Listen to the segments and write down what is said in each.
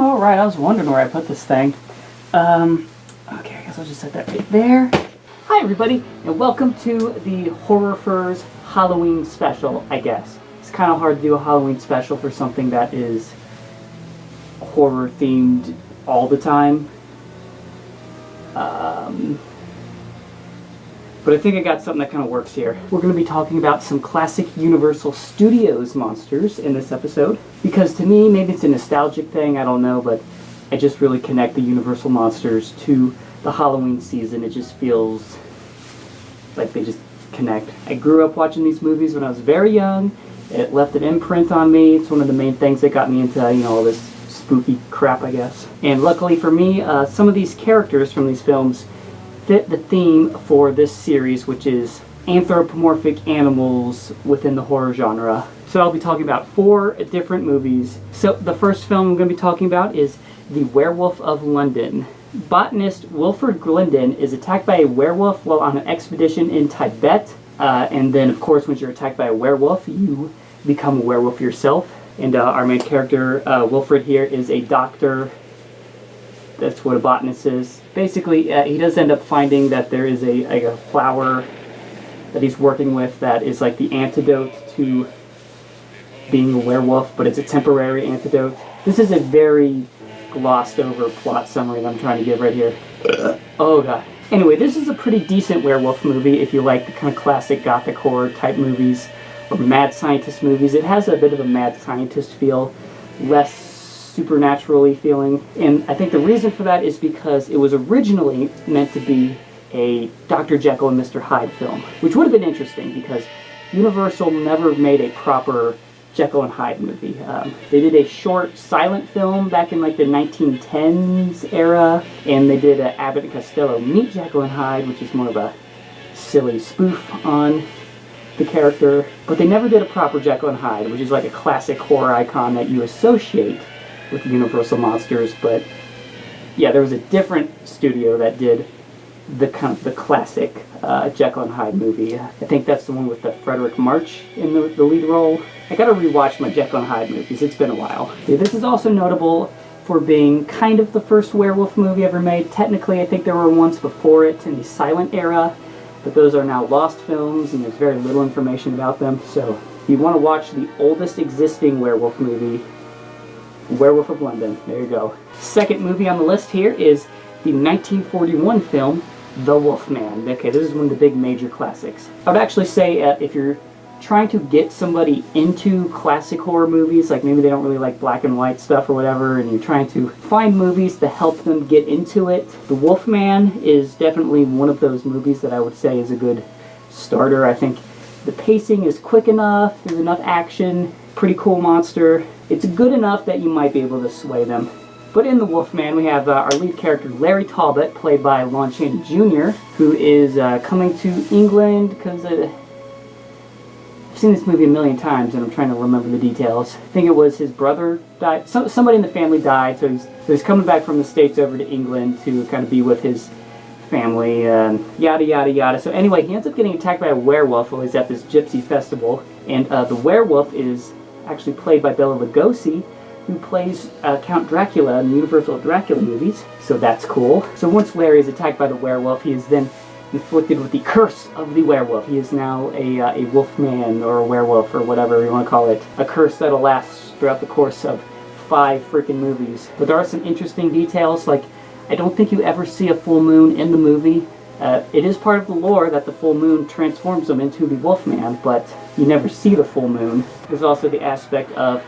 Alright, I was wondering where I put this thing. Okay, I guess I'll just set that right there. Hi everybody, and welcome to the Horror Furs Halloween special, I guess. It's kind of hard to do a Halloween special for something that is horror themed all the time. But I think I got something that kind of works here. We're going to be talking about some classic Universal Studios monsters in this episode. Because to me, maybe it's a nostalgic thing, I don't know, but I just really connect the Universal monsters to the Halloween season. It just feels like they just connect. I grew up watching these movies when I was very young. It left an imprint on me. It's one of the main things that got me into, all this spooky crap, I guess. And luckily for me, some of these characters from these films fit the theme for this series, which is anthropomorphic animals within the horror genre. So I'll be talking about 4 different movies. So the first film I'm going to be talking about is The Werewolf of London. Botanist Wilfred Glendon is attacked by a werewolf while on an expedition in Tibet. And then, of course, once you're attacked by a werewolf, you become a werewolf yourself. And our main character, Wilfred here, is a doctor. That's what a botanist is. Basically, he does end up finding that there is a flower that he's working with that is like the antidote to being a werewolf, but it's a temporary antidote. This is a very glossed over plot summary that I'm trying to give right here. Oh god. Anyway, this is a pretty decent werewolf movie if you like the kind of classic gothic horror type movies or mad scientist movies. It has a bit of a mad scientist feel, less supernaturally feeling, and I think the reason for that is because it was originally meant to be a Dr. Jekyll and Mr. Hyde film, which would have been interesting because Universal never made a proper Jekyll and Hyde movie. They did a short silent film back in like the 1910s era, and they did Abbott and Costello Meet Jekyll and Hyde, which is more of a silly spoof on the character, but they never did a proper Jekyll and Hyde, which is like a classic horror icon that you associate with Universal monsters. But yeah, there was a different studio that did the kind of the classic Jekyll and Hyde movie. I think that's the one with the Frederick March in the lead role. I gotta rewatch my Jekyll and Hyde movies, it's been a while. Yeah, this is also notable for being kind of the first werewolf movie ever made. Technically, I think there were ones before it in the silent era, but those are now lost films and there's very little information about them. So if you want to watch the oldest existing werewolf movie, Werewolf of London, there you go. Second movie on the list here is the 1941 film, The Wolfman. Okay, this is one of the big major classics. I would actually say if you're trying to get somebody into classic horror movies, like maybe they don't really like black and white stuff or whatever, and you're trying to find movies to help them get into it, The Wolfman is definitely one of those movies that I would say is a good starter. I think the pacing is quick enough, there's enough action, pretty cool monster. It's good enough that you might be able to sway them. But in The Wolfman, we have our lead character, Larry Talbot, played by Lon Chaney Jr., who is coming to England because I've seen this movie a million times and I'm trying to remember the details. I think it was his brother died. Somebody in the family died, so he's coming back from the States over to England to kind of be with his family, yada yada yada. So anyway, he ends up getting attacked by a werewolf while he's at this gypsy festival, and the werewolf is actually played by Bela Lugosi, who plays Count Dracula in the Universal Dracula movies, so that's cool. So once Larry is attacked by the werewolf, he is then inflicted with the curse of the werewolf. He is now a wolfman or a werewolf or whatever you want to call it. A curse that'll last throughout the course of 5 freaking movies. But there are some interesting details, like I don't think you ever see a full moon in the movie. It is part of the lore that the full moon transforms him into the Wolfman, but you never see the full moon. There's also the aspect of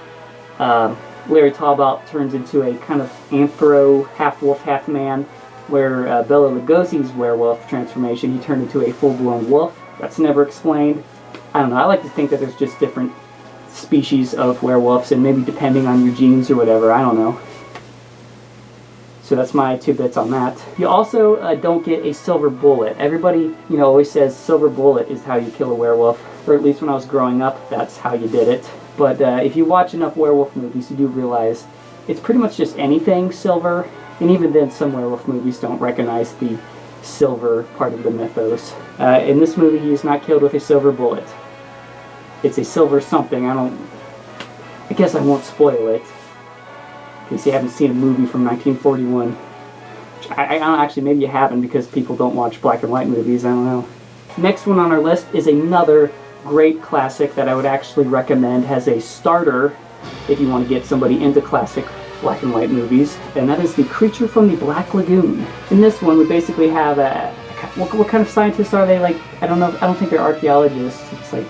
Larry Talbot turns into a kind of anthro, half-wolf, half-man, where Bela Lugosi's werewolf transformation, he turned into a full-blown wolf. That's never explained. I don't know, I like to think that there's just different species of werewolves, and maybe depending on your genes or whatever, I don't know. So that's my 2 bits on that. You also don't get a silver bullet. Everybody, always says silver bullet is how you kill a werewolf. Or at least when I was growing up, that's how you did it. But if you watch enough werewolf movies, you do realize it's pretty much just anything silver. And even then, some werewolf movies don't recognize the silver part of the mythos. In this movie, he is not killed with a silver bullet. It's a silver something. I guess I won't spoil it. case you haven't seen a movie from 1941. I don't actually, maybe you haven't because people don't watch black and white movies, I don't know. Next one on our list is another great classic that I would actually recommend as a starter if you want to get somebody into classic black and white movies, and that is The Creature from the Black Lagoon. In this one, we basically have what kind of scientists are they? Like, I don't know, I don't think they're archaeologists. It's like,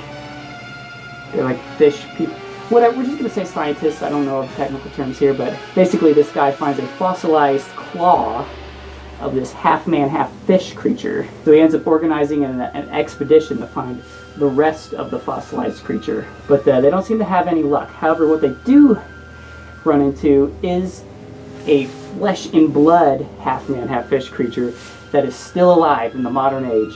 they're like fish people. Whatever, we're just going to say scientists. I don't know of technical terms here, but basically this guy finds a fossilized claw of this half-man, half-fish creature. So he ends up organizing an expedition to find the rest of the fossilized creature. But they don't seem to have any luck. However, what they do run into is a flesh and blood half-man, half-fish creature that is still alive in the modern age.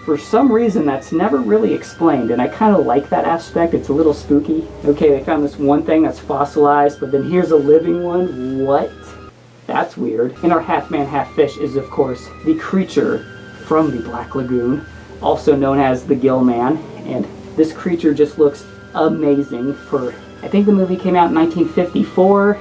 For some reason, that's never really explained, and I kind of like that aspect. It's a little spooky. Okay, they found this one thing that's fossilized, but then here's a living one. What? That's weird. And our half-man, half-fish is, of course, the creature from the Black Lagoon, also known as the Gill Man. And this creature just looks amazing for, I think the movie came out in 1954,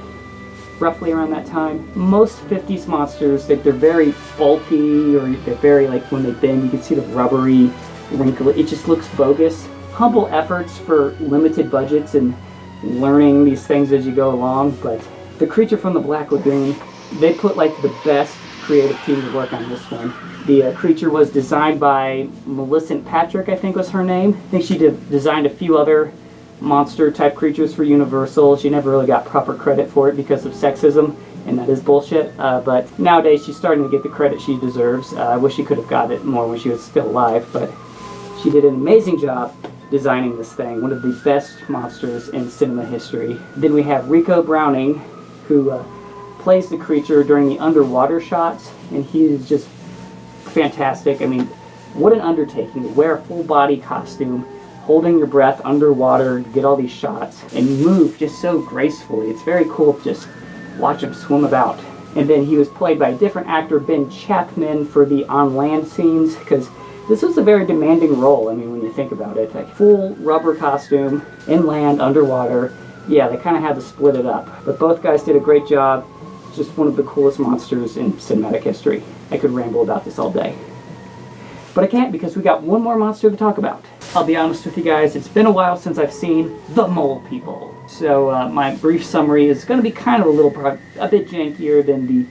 roughly around that time. Most 50s monsters, they're very bulky, or they're very, like, when they bend, you can see the rubbery wrinkle. It just looks bogus. Humble efforts for limited budgets and learning these things as you go along, but the creature from the Black Lagoon, they put like the best creative team to work on this one. The creature was designed by Millicent Patrick, I think was her name. I think she designed a few other monster type creatures for Universal. She never really got proper credit for it because of sexism, and that is bullshit. But nowadays she's starting to get the credit she deserves. I wish she could have got it more when she was still alive, but she did an amazing job designing this thing. One of the best monsters in cinema history. Then we have Rico Browning, who plays the creature during the underwater shots, and he's just fantastic. I mean, what an undertaking to wear a full body costume, holding your breath underwater to get all these shots, and move just so gracefully. It's very cool to just watch him swim about. And then he was played by a different actor, Ben Chapman, for the on-land scenes, because this was a very demanding role. I mean, when you think about it, like full rubber costume, inland, underwater. Yeah, they kind of had to split it up. But both guys did a great job. Just one of the coolest monsters in cinematic history. I could ramble about this all day. But I can't because we got one more monster to talk about. I'll be honest with you guys, it's been a while since I've seen the Mole People. So my brief summary is going to be kind of a bit jankier than the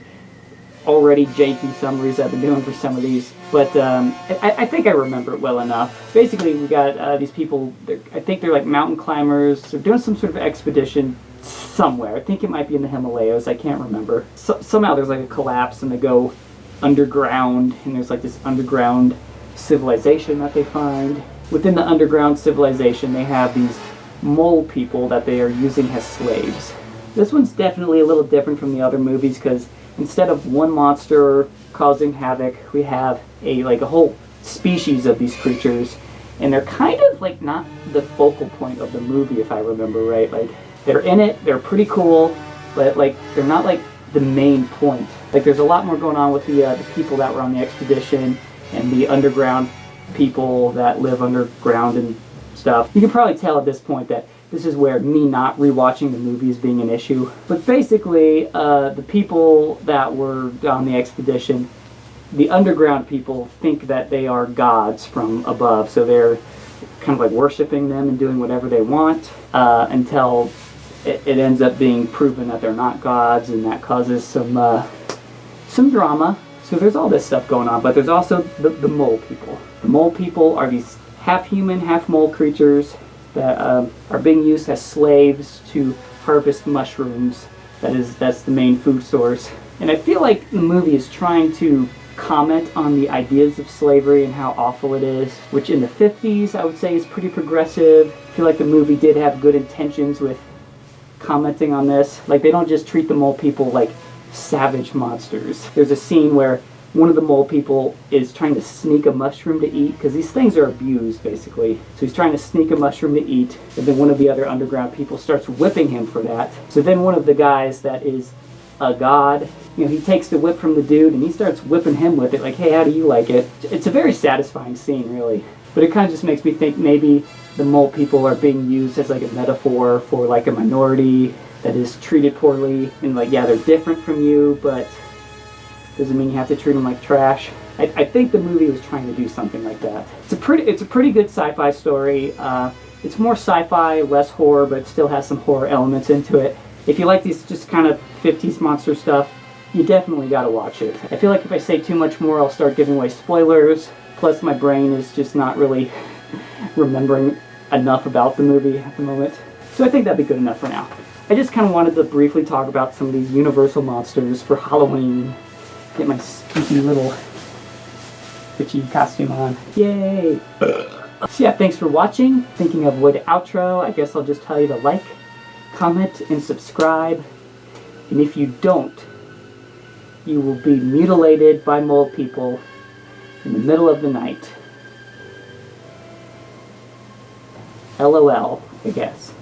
already janky summaries I've been doing for some of these. But I think I remember it well enough. Basically, we got these people, I think they're like mountain climbers. They're doing some sort of expedition somewhere. I think it might be in the Himalayas. I can't remember. Somehow there's like a collapse and they go underground, and there's like this underground civilization that they find. Within the underground civilization, they have these mole people that they are using as slaves. This one's definitely a little different from the other movies because instead of one monster causing havoc, we have a whole species of these creatures, and they're kind of like not the focal point of the movie, if I remember right. Like, they're in it, they're pretty cool, but like they're not like the main point. Like, there's a lot more going on with the people that were on the expedition and the underground people that live underground and stuff. You can probably tell at this point that this is where me not rewatching the movie is being an issue. But basically, the people that were on the expedition, the underground people, think that they are gods from above. So they're kind of like worshiping them and doing whatever they want until it ends up being proven that they're not gods, and that causes some drama. So there's all this stuff going on, but there's also the mole people. The mole people are these half-human, half-mole creatures that are being used as slaves to harvest mushrooms. That's the main food source. And I feel like the movie is trying to comment on the ideas of slavery and how awful it is, which in the 50s I would say is pretty progressive. I feel like the movie did have good intentions with commenting on this. Like, they don't just treat the mole people like savage monsters. There's a scene where one of the mole people is trying to sneak a mushroom to eat, because these things are abused, basically. So he's trying to sneak a mushroom to eat, and then one of the other underground people starts whipping him for that. So then one of the guys that is a god, he takes the whip from the dude, and he starts whipping him with it, like, hey, how do you like it? It's a very satisfying scene, really. But it kind of just makes me think maybe the mole people are being used as like a metaphor for like a minority that is treated poorly, and like, yeah, they're different from you, but doesn't mean you have to treat them like trash. I think the movie was trying to do something like that. It's a pretty good sci-fi story. It's more sci-fi, less horror, but still has some horror elements into it. If you like these just kind of 50s monster stuff, you definitely gotta watch it. I feel like if I say too much more, I'll start giving away spoilers. Plus, my brain is just not really remembering enough about the movie at the moment. So I think that'd be good enough for now. I just kind of wanted to briefly talk about some of these Universal monsters for Halloween. Get my spooky little witchy costume on. Yay! So yeah, thanks for watching. Thinking of what outro, I guess I'll just tell you to like, comment, and subscribe. And if you don't, you will be mutilated by mole people in the middle of the night. LOL, I guess.